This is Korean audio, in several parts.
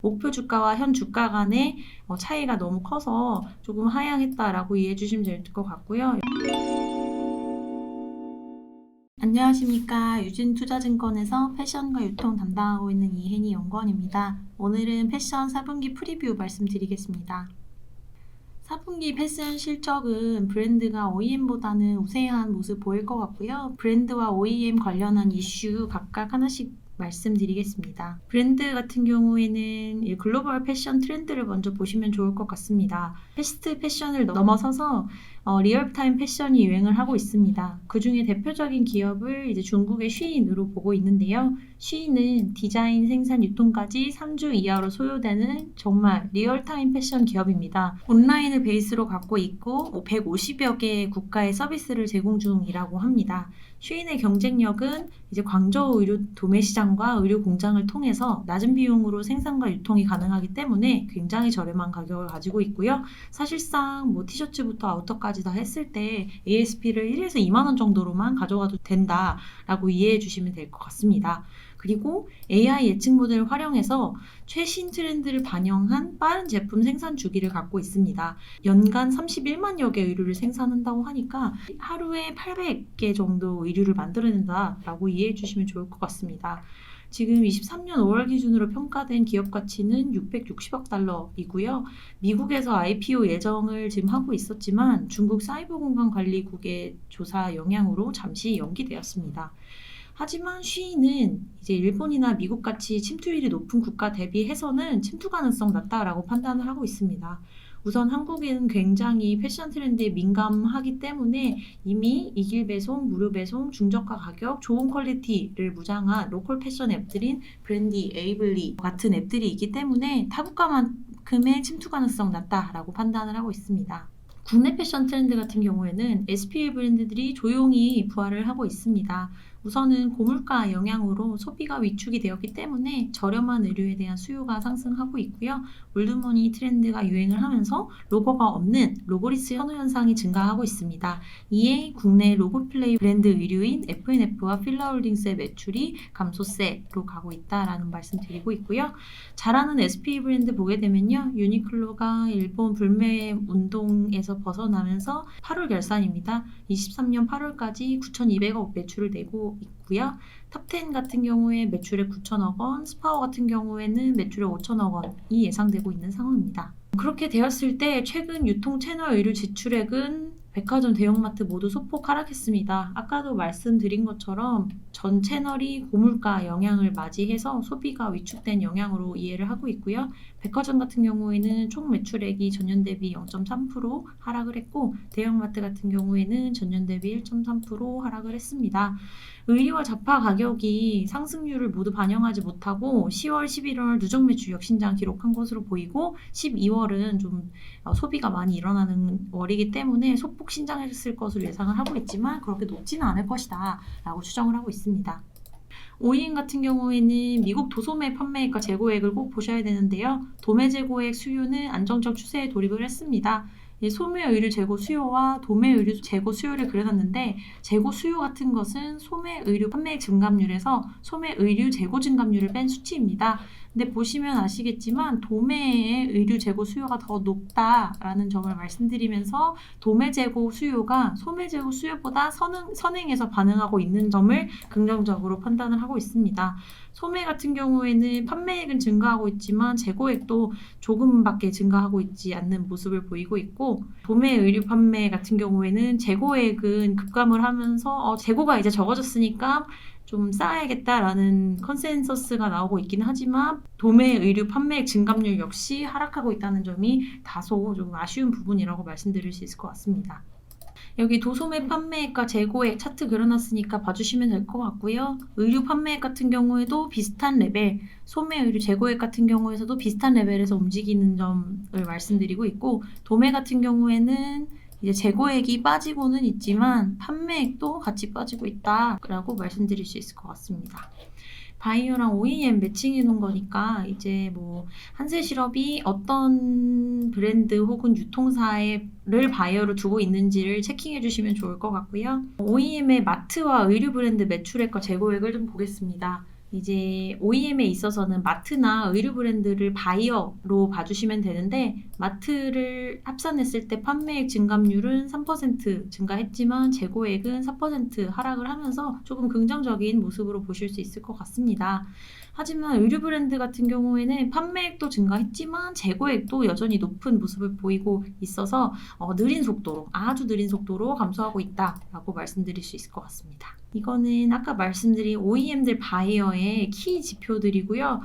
목표 주가와 현 주가 간의 차이가 너무 커서 조금 하향했다라고 이해해 주시면 될 것 같고요. 안녕하십니까. 유진투자증권에서 패션과 유통 담당하고 있는 이혜니 연구원입니다. 오늘은 패션 4분기 프리뷰 말씀드리겠습니다. 4분기 패션 실적은 브랜드가 OEM보다는 우세한 모습 보일 것 같고요. 브랜드와 OEM 관련한 이슈 각각 하나씩 말씀드리겠습니다. 브랜드 같은 경우에는 글로벌 패션 트렌드를 먼저 보시면 좋을 것 같습니다. 패스트 패션을 넘어서서 리얼타임 패션이 유행을 하고 있습니다. 그 중에 대표적인 기업을 이제 중국의 쉬인으로 보고 있는데요. 쉬인은 디자인, 생산, 유통까지 3주 이하로 소요되는 정말 리얼타임 패션 기업입니다. 온라인을 베이스로 갖고 있고 150여 개의 국가의 서비스를 제공 중이라고 합니다. 쉬인의 경쟁력은 이제 광저우 의류 도매 시장과 의류 공장을 통해서 낮은 비용으로 생산과 유통이 가능하기 때문에 굉장히 저렴한 가격을 가지고 있고요. 사실상 티셔츠부터 아우터까지 다 했을 때 ASP를 1에서 2만 원 정도로만 가져가도 된다라고 이해해 주시면 될 것 같습니다. 그리고 AI 예측 모델을 활용해서 최신 트렌드를 반영한 빠른 제품 생산 주기를 갖고 있습니다. 연간 31만여 개 의류를 생산한다고 하니까 하루에 800개 정도 의류를 만들어낸다라고 이해해 주시면 좋을 것 같습니다. 지금 23년 5월 기준으로 평가된 기업 가치는 660억 달러이고요. 미국에서 IPO 예정을 지금 하고 있었지만 중국 사이버공간관리국의 조사 영향으로 잠시 연기되었습니다. 하지만 쉬인은 이제 일본이나 미국 같이 침투율이 높은 국가 대비해서는 침투 가능성 낮다라고 판단을 하고 있습니다. 우선 한국은 굉장히 패션 트렌드에 민감하기 때문에 이미 이길 배송, 무료 배송, 중저가 가격, 좋은 퀄리티를 무장한 로컬 패션 앱들인 브랜디, 에이블리 같은 앱들이 있기 때문에 타국가만큼의 침투 가능성 낮다라고 판단을 하고 있습니다. 국내 패션 트렌드 같은 경우에는 SPA 브랜드들이 조용히 부활을 하고 있습니다. 우선은 고물가 영향으로 소비가 위축이 되었기 때문에 저렴한 의류에 대한 수요가 상승하고 있고요. 올드머니 트렌드가 유행을 하면서 로고가 없는 로고리스 현호 현상이 증가하고 있습니다. 이에 국내 로고플레이 브랜드 의류인 F&F와 필라홀딩스의 매출이 감소세로 가고 있다라는 말씀 드리고 있고요. 잘하는 SPA 브랜드 보게 되면요. 유니클로가 일본 불매 운동에서 벗어나면서 8월 결산입니다. 23년 8월까지 9,200억 매출을 내고 있고요. 탑10 같은 경우에 매출에 9천억 원, 스파워 같은 경우에는 매출에 5천억 원이 예상되고 있는 상황입니다. 그렇게 되었을 때 최근 유통 채널 의류 지출액은 백화점, 대형마트 모두 소폭 하락했습니다. 아까도 말씀드린 것처럼 전 채널이 고물가 영향을 맞이해서 소비가 위축된 영향으로 이해를 하고 있고요. 백화점 같은 경우에는 총 매출액이 전년 대비 0.3% 하락을 했고 대형마트 같은 경우에는 전년 대비 1.3% 하락을 했습니다. 의류와 잡화 가격이 상승률을 모두 반영하지 못하고 10월, 11월 누적 매출 역신장 기록한 것으로 보이고 12월은 좀 소비가 많이 일어나는 월이기 때문에 소폭 신장했을 것으로 예상을 하고 있지만 그렇게 높지는 않을 것이다 라고 추정을 하고 있습니다. OEM 같은 경우에는 미국 도소매 판매액과 재고액을 꼭 보셔야 되는데요. 도매 재고액 수요는 안정적 추세에 돌입을 했습니다. 소매 의류 재고 수요와 도매 의류 재고 수요를 그려놨는데 재고 수요 같은 것은 소매 의류 판매액 증감률에서 소매 의류 재고 증감률을 뺀 수치입니다. 근데 보시면 아시겠지만 도매의 의류 재고 수요가 더 높다라는 점을 말씀드리면서 도매 재고 수요가 소매 재고 수요보다 선행해서 반응하고 있는 점을 긍정적으로 판단을 하고 있습니다. 소매 같은 경우에는 판매액은 증가하고 있지만 재고액도 조금밖에 증가하고 있지 않는 모습을 보이고 있고 도매 의류 판매 같은 경우에는 재고액은 급감을 하면서 재고가 이제 적어졌으니까 좀 쌓아야겠다라는 컨센서스가 나오고 있긴 하지만 도매 의류 판매액 증감률 역시 하락하고 있다는 점이 다소 좀 아쉬운 부분이라고 말씀드릴 수 있을 것 같습니다. 여기 도소매 판매액과 재고액 차트 그려놨으니까 봐주시면 될 것 같고요. 의류 판매액 같은 경우에도 비슷한 레벨, 소매 의류 재고액 같은 경우에서도 비슷한 레벨에서 움직이는 점을 말씀드리고 있고 도매 같은 경우에는 이제 재고액이 빠지고는 있지만 판매액도 같이 빠지고 있다라고 말씀드릴 수 있을 것 같습니다. 바이오랑 OEM 매칭해 놓은 거니까 이제 한세실업이 어떤 브랜드 혹은 유통사를 바이어로 두고 있는지를 체킹해 주시면 좋을 것 같고요. OEM의 마트와 의류 브랜드 매출액과 재고액을 좀 보겠습니다. 이제 OEM에 있어서는 마트나 의류 브랜드를 바이어로 봐주시면 되는데, 마트를 합산했을 때 판매액 증감률은 3% 증가했지만 재고액은 4% 하락을 하면서 조금 긍정적인 모습으로 보실 수 있을 것 같습니다. 하지만 의류 브랜드 같은 경우에는 판매액도 증가했지만 재고액도 여전히 높은 모습을 보이고 있어서 느린 속도로, 아주 느린 속도로 감소하고 있다라고 말씀드릴 수 있을 것 같습니다. 이거는 아까 말씀드린 OEM들 바이어의 키 지표들이고요.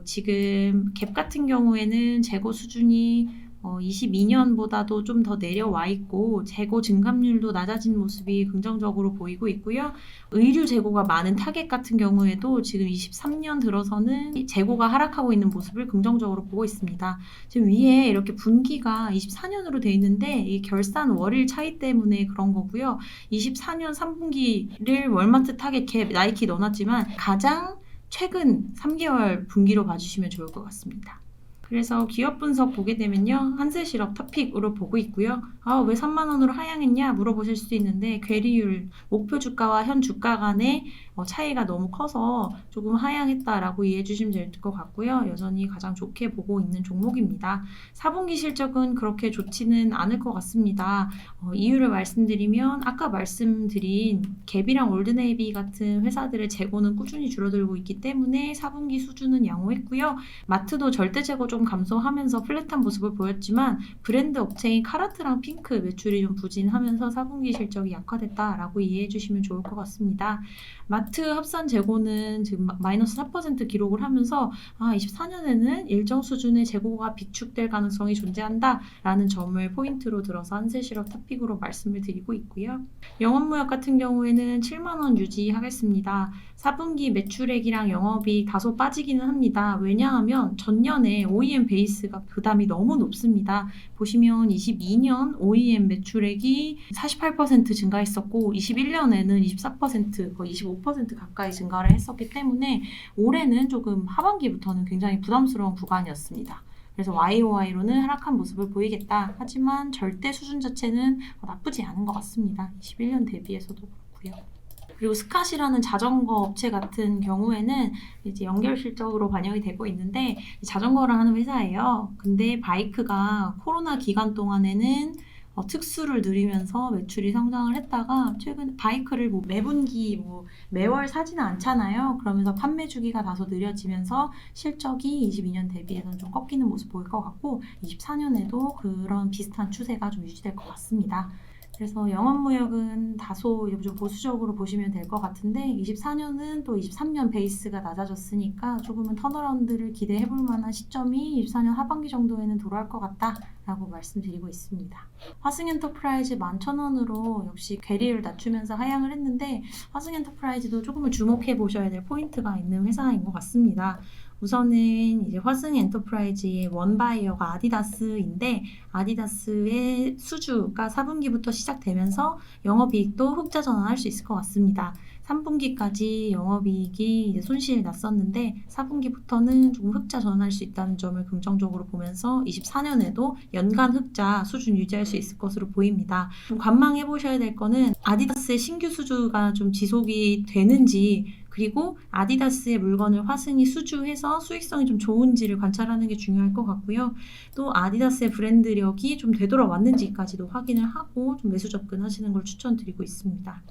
지금 갭 같은 경우에는 재고 수준이 22년보다도 좀 더 내려와 있고 재고 증감률도 낮아진 모습이 긍정적으로 보이고 있고요. 의류 재고가 많은 타겟 같은 경우에도 지금 23년 들어서는 재고가 하락하고 있는 모습을 긍정적으로 보고 있습니다. 지금 위에 이렇게 분기가 24년으로 돼 있는데 이 결산 월일 차이 때문에 그런 거고요. 24년 3분기를 월마트, 타겟, 갭, 나이키 넣어놨지만 가장 최근 3개월 분기로 봐주시면 좋을 것 같습니다. 그래서 기업 분석 보게 되면요. 한세실업 토픽으로 보고 있고요. 왜 3만 원으로 하향했냐 물어보실 수도 있는데 괴리율, 목표 주가와 현 주가 간의 차이가 너무 커서 조금 하향했다라고 이해해 주시면 될 것 같고요. 여전히 가장 좋게 보고 있는 종목입니다. 4분기 실적은 그렇게 좋지는 않을 것 같습니다. 이유를 말씀드리면 아까 말씀드린 갭이랑 올드네이비 같은 회사들의 재고는 꾸준히 줄어들고 있기 때문에 4분기 수준은 양호했고요. 마트도 절대 재고 좀 감소하면서 플랫한 모습을 보였지만 브랜드 업체인 카라트랑 핑크 매출이 좀 부진하면서 4분기 실적이 약화됐다라고 이해해 주시면 좋을 것 같습니다. 마트 합산 재고는 지금 마이너스 4% 기록을 하면서 24년에는 일정 수준의 재고가 비축될 가능성이 존재한다라는 점을 포인트로 들어서 한세실업 토픽으로 말씀을 드리고 있고요. 영업무역 같은 경우에는 7만 원 유지하겠습니다. 4분기 매출액이랑 영업이익 다소 빠지기는 합니다. 왜냐하면 전년에 OEM 베이스가 부담이 너무 높습니다. 보시면 22년 OEM 매출액이 48% 증가했었고 21년에는 24% 거의 25% 가까이 증가를 했었기 때문에 올해는 조금 하반기부터는 굉장히 부담스러운 구간이었습니다. 그래서 YOY로는 하락한 모습을 보이겠다. 하지만 절대 수준 자체는 나쁘지 않은 것 같습니다. 21년 대비해서도 그렇고요. 그리고 스캇이라는 자전거 업체 같은 경우에는 이제 연결 실적으로 반영이 되고 있는데 자전거를 하는 회사예요. 근데 바이크가 코로나 기간 동안에는 특수를 누리면서 매출이 성장을 했다가 최근 바이크를 매분기 매월 사지는 않잖아요. 그러면서 판매 주기가 다소 느려지면서 실적이 22년 대비해서는 좀 꺾이는 모습 보일 것 같고 24년에도 그런 비슷한 추세가 좀 유지될 것 같습니다. 그래서 영업무역은 다소 좀 보수적으로 보시면 될 것 같은데 24년은 또 23년 베이스가 낮아졌으니까 조금은 턴어라운드를 기대해 볼 만한 시점이 24년 하반기 정도에는 돌아올 것 같다라고 말씀드리고 있습니다. 화승엔터프라이즈 11,000원으로 역시 괴리율 낮추면서 하향을 했는데 화승엔터프라이즈도 조금은 주목해 보셔야 될 포인트가 있는 회사인 것 같습니다. 우선은 이제 화승엔터프라이즈의 원바이어가 아디다스인데 아디다스의 수주가 4분기부터 시작되면서 영업이익도 흑자 전환할 수 있을 것 같습니다. 3분기까지 영업이익이 이제 손실이 났었는데 4분기부터는 조금 흑자 전환할 수 있다는 점을 긍정적으로 보면서 24년에도 연간 흑자 수준 유지할 수 있을 것으로 보입니다. 좀 관망해 보셔야 될 거는 아디다스의 신규 수주가 좀 지속이 되는지 그리고 아디다스의 물건을 화승이 수주해서 수익성이 좀 좋은지를 관찰하는 게 중요할 것 같고요. 또 아디다스의 브랜드력이 좀 되돌아왔는지까지도 확인을 하고 좀 매수 접근하시는 걸 추천드리고 있습니다.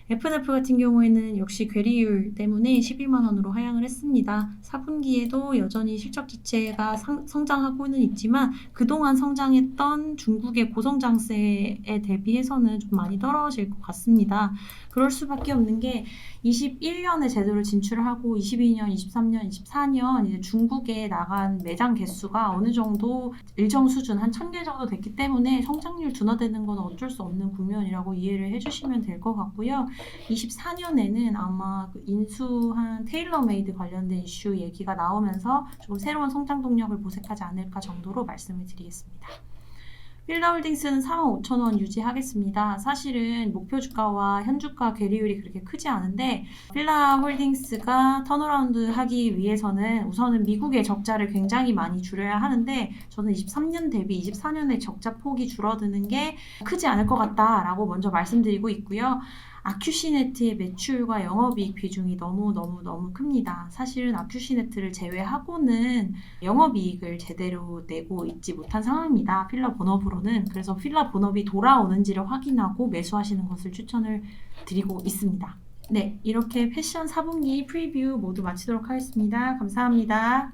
F&F 같은 경우에는 역시 괴리율 때문에 11만 원으로 하향을 했습니다. 4분기에도 여전히 실적 지체가 성장하고는 있지만 그동안 성장했던 중국의 고성장세에 대비해서는 좀 많이 떨어질 것 같습니다. 그럴 수밖에 없는 게 21년에 제대로 진출을 하고 22년, 23년, 24년 이제 중국에 나간 매장 개수가 어느 정도 일정 수준 한 1,000개 정도 됐기 때문에 성장률 둔화되는 건 어쩔 수 없는 국면이라고 이해를 해주시면 될 것 같고요. 24년에는 아마 인수한 테일러메이드 관련된 이슈 얘기가 나오면서 조금 새로운 성장 동력을 모색하지 않을까 정도로 말씀을 드리겠습니다. 필라홀딩스는 45,000원 유지하겠습니다. 사실은 목표 주가와 현주가 괴리율이 그렇게 크지 않은데 필라홀딩스가 턴어라운드 하기 위해서는 우선은 미국의 적자를 굉장히 많이 줄여야 하는데 저는 23년 대비 24년의 적자 폭이 줄어드는 게 크지 않을 것 같다라고 먼저 말씀드리고 있고요. 아큐시네트의 매출과 영업이익 비중이 너무 큽니다. 사실은 아큐시네트를 제외하고는 영업이익을 제대로 내고 있지 못한 상황입니다. 필러 본업으로는. 그래서 필러 본업이 돌아오는지를 확인하고 매수하시는 것을 추천을 드리고 있습니다. 네, 이렇게 패션 4분기 프리뷰 모두 마치도록 하겠습니다. 감사합니다.